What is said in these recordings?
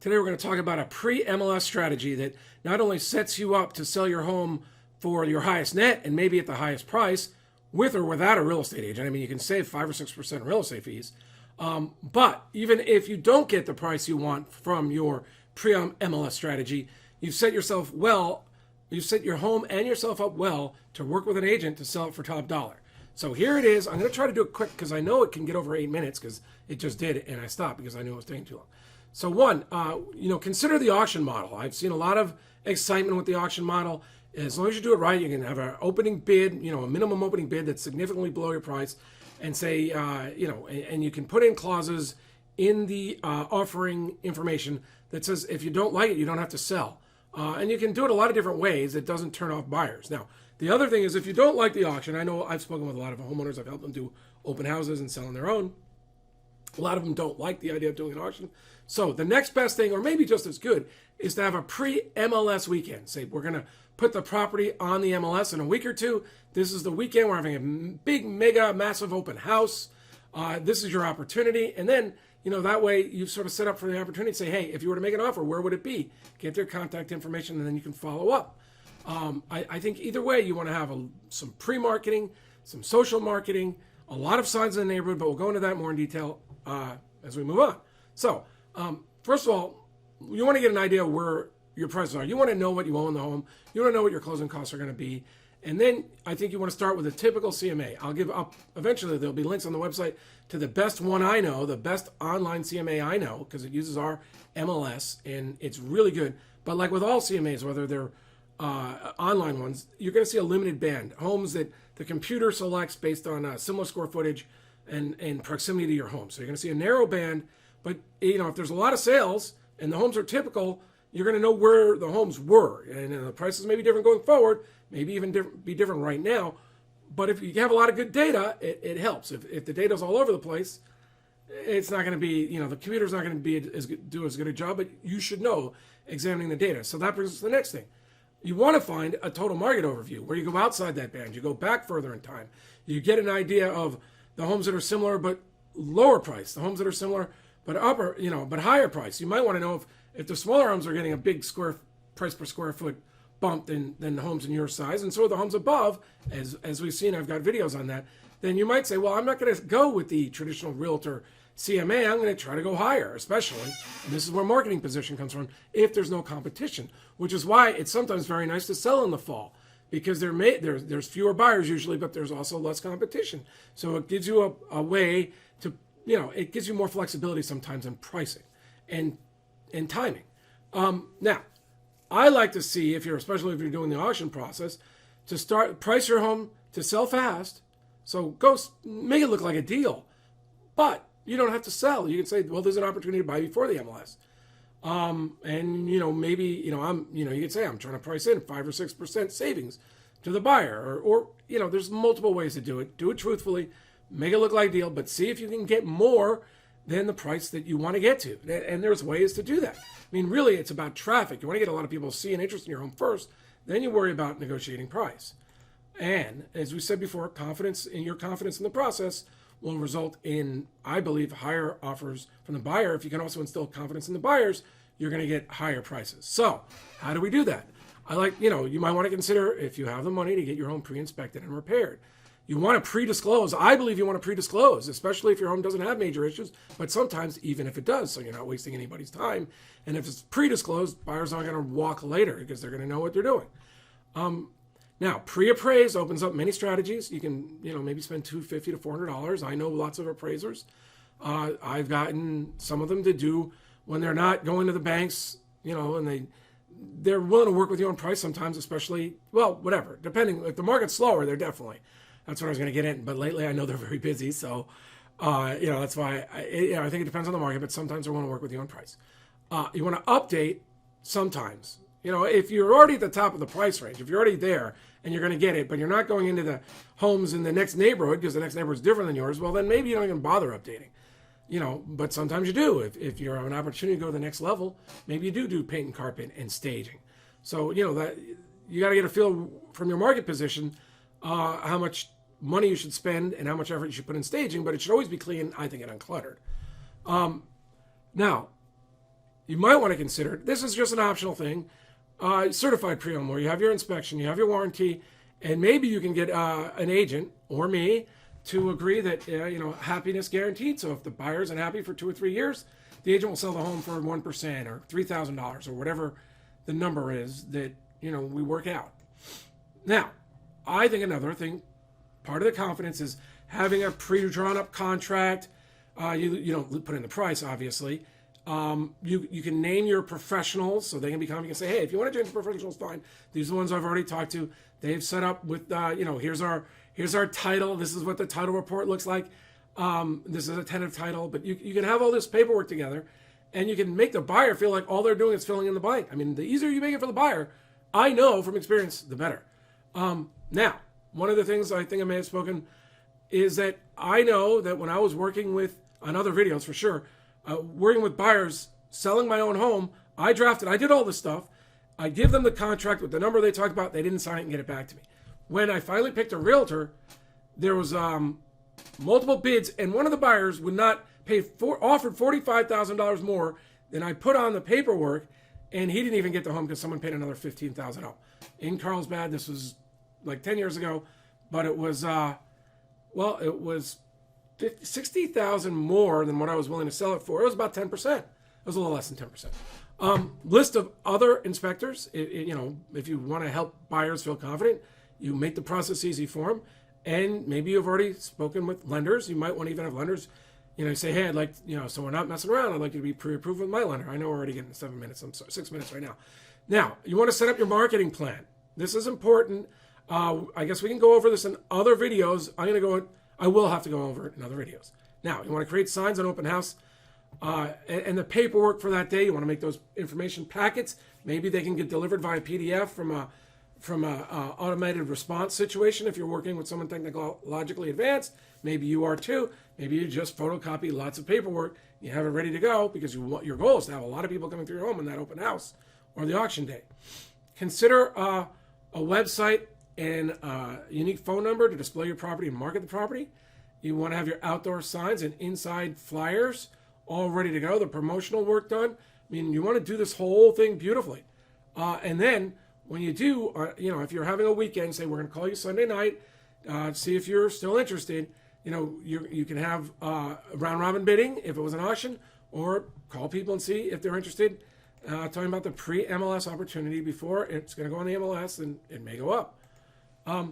Today we're going to talk about a pre-MLS strategy that not only sets you up to sell your home for your highest net and maybe at the highest price, with or without a real estate agent. I mean, you can save 5 or 6% in real estate fees. But even if you don't get the price you want from your pre-MLS strategy, you've set your home and yourself up well to work with an agent to sell it for top dollar. So here it is. I'm going to try to do it quick because I know it can get over 8 minutes because it just did, and I stopped because I knew it was taking too long. So one, consider the auction model. I've seen a lot of excitement with the auction model. As long as you do it right, you can have an opening bid, a minimum opening bid that's significantly below your price, and say, and you can put in clauses in the offering information that says if you don't like it, you don't have to sell. And you can do it a lot of different ways. It doesn't turn off buyers. Now, the other thing is if you don't like the auction, I know I've spoken with a lot of homeowners. I've helped them do open houses and sell on their own. A lot of them don't like the idea of doing an auction. So the next best thing, or maybe just as good, is to have a pre-MLS weekend. Say, we're going to put the property on the MLS in a week or two. This is the weekend. We're having a big, mega, massive open house. This is your opportunity. And then, that way you sort of set up for the opportunity to say, hey, if you were to make an offer, where would it be? Get their contact information, and then you can follow up. I think either way, you want to have some pre-marketing, some social marketing, a lot of signs in the neighborhood, but we'll go into that more in detail as we move on. So, first of all, you want to get an idea of where your prices are. You want to know what you owe in the home. You want to know what your closing costs are going to be. And then I think you want to start with a typical CMA. I'll give up, eventually there'll be links on the website to the best one I know, the best online CMA I know, because it uses our MLS and it's really good. But like with all CMAs, whether they're online ones, you're going to see a limited band. Homes that the computer selects based on similar square footage and proximity to your home. So you're going to see a narrow band, but if there's a lot of sales and the homes are typical, you're going to know where the homes were. And the prices may be different going forward, maybe even be different right now. But if you have a lot of good data, it helps. If the data's all over the place, it's not going to be, the computer's not going to do as good a job, but you should know examining the data. So that brings us to the next thing. You want to find a total market overview where you go outside that band, you go back further in time. You get an idea of the homes that are similar but lower price, the homes that are similar but but higher price. You might want to know if the smaller homes are getting a big price per square foot bump than the homes in your size, and so are the homes above, as we've seen, I've got videos on that, then you might say, well, I'm not going to go with the traditional realtor CMA, I'm going to try to go higher, especially, and this is where marketing position comes from, if there's no competition, which is why it's sometimes very nice to sell in the fall, because there's fewer buyers usually, but there's also less competition. So it gives you a way to, it gives you more flexibility sometimes in pricing and timing. Now, I like to see, especially if you're doing the auction process, to price your home to sell fast. So go make it look like a deal, but you don't have to sell. You can say, well, there's an opportunity to buy before the MLS. And maybe, you can say, I'm trying to price in 5 or 6% savings to the buyer, or there's multiple ways to do it. Do it truthfully, make it look like a deal, but see if you can get more than the price that you want to get to. And there's ways to do that. I mean, really, it's about traffic. You want to get a lot of people to see an interest in your home first, then you worry about negotiating price. And as we said before, confidence in the process will result in, I believe, higher offers from the buyer. If you can also instill confidence in the buyers, you're going to get higher prices. So how do we do that? You might want to consider, if you have the money, to get your home pre-inspected and repaired. You want to pre-disclose. I believe you want to pre-disclose, especially if your home doesn't have major issues, but sometimes even if it does, so you're not wasting anybody's time. And if it's pre-disclosed, buyers aren't going to walk later because they're going to know what they're doing. Now, pre-appraise opens up many strategies. You can, maybe spend $250 to $400. I know lots of appraisers. I've gotten some of them to do when they're not going to the banks, and they're willing to work with you on price sometimes, especially, well, whatever. Depending, if the market's slower, they're definitely. That's what I was going to get in. But lately, I know they're very busy, so that's why I think it depends on the market. But sometimes they want to work with you on price. You want to update sometimes. If you're already at the top of the price range, if you're already there and you're going to get it, but you're not going into the homes in the next neighborhood because the next neighborhood is different than yours, well, then maybe you don't even bother updating. But sometimes you do. If you have an opportunity to go to the next level, maybe you do paint and carpet and staging. So, that you got to get a feel from your market position how much money you should spend and how much effort you should put in staging, but it should always be clean, I think, and uncluttered. Now, you might want to consider, this is just an optional thing, certified pre-owned, where you have your inspection, you have your warranty, and maybe you can get an agent or me to agree that, happiness guaranteed. So if the buyer isn't happy for 2 or 3 years, the agent will sell the home for 1% or $3,000 or whatever the number is that, we work out. Now, I think another thing, part of the confidence is having a pre-drawn up contract. You don't put in the price, obviously. You can name your professionals so they can become, you can say, hey, if you want to join the professionals, fine. These are the ones I've already talked to. They've set up with, here's our title. This is what the title report looks like. This is a tentative title, but you can have all this paperwork together and you can make the buyer feel like all they're doing is filling in the blank. I mean, the easier you make it for the buyer, I know from experience, the better. Now, one of the things I think I may have spoken is that I know that when I was working with, on other videos for sure, working with buyers, selling my own home, I did all this stuff. I give them the contract with the number they talked about. They didn't sign it and get it back to me. When I finally picked a realtor, there was multiple bids, and one of the buyers would not offered $45,000 more than I put on the paperwork, and he didn't even get the home because someone paid another $15,000 out. In Carlsbad, this was like 10 years ago, but it was, it was $60,000 more than what I was willing to sell it for. It was about 10%. It was a little less than 10%. List of other inspectors. If you want to help buyers feel confident, you make the process easy for them. And maybe you've already spoken with lenders. You might want to even have lenders, say, hey, I'd like, so we're not messing around. I'd like you to be pre-approved with my lender. I know we're already getting 7 minutes. I'm sorry, 6 minutes right now. Now, you want to set up your marketing plan. This is important. I guess we can go over this in other videos. I will have to go over it in other videos. Now, you want to create signs on open house and the paperwork for that day. You want to make those information packets. Maybe they can get delivered via PDF from a automated response situation. If you're working with someone technologically advanced, maybe you are too. Maybe you just photocopy lots of paperwork. You have it ready to go because your goal is to have a lot of people coming through your home in that open house or the auction day. Consider a website and a unique phone number to display your property and market the property. You want to have your outdoor signs and inside flyers all ready to go, the promotional work done. I mean, you want to do this whole thing beautifully. And then when you do, if you're having a weekend, say we're going to call you Sunday night, see if you're still interested. You can have round robin bidding if it was an auction, or call people and see if they're interested. Talking about the pre-MLS opportunity before it's going to go on the MLS and it may go up. I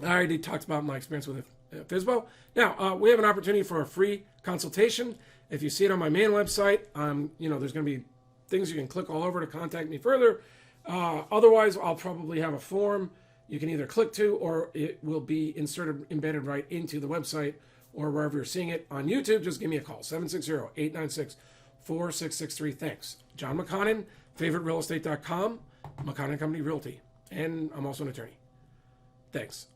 already talked about my experience with FSBO. Now, we have an opportunity for a free consultation. If you see it on my main website, there's going to be things you can click all over to contact me further. Otherwise, I'll probably have a form you can either click to, or it will be embedded right into the website or wherever you're seeing it. On YouTube, just give me a call, 760-896-4663. Thanks. John McConnon, favoriterealestate.com, McConnon Company Realty. And I'm also an attorney. Thanks.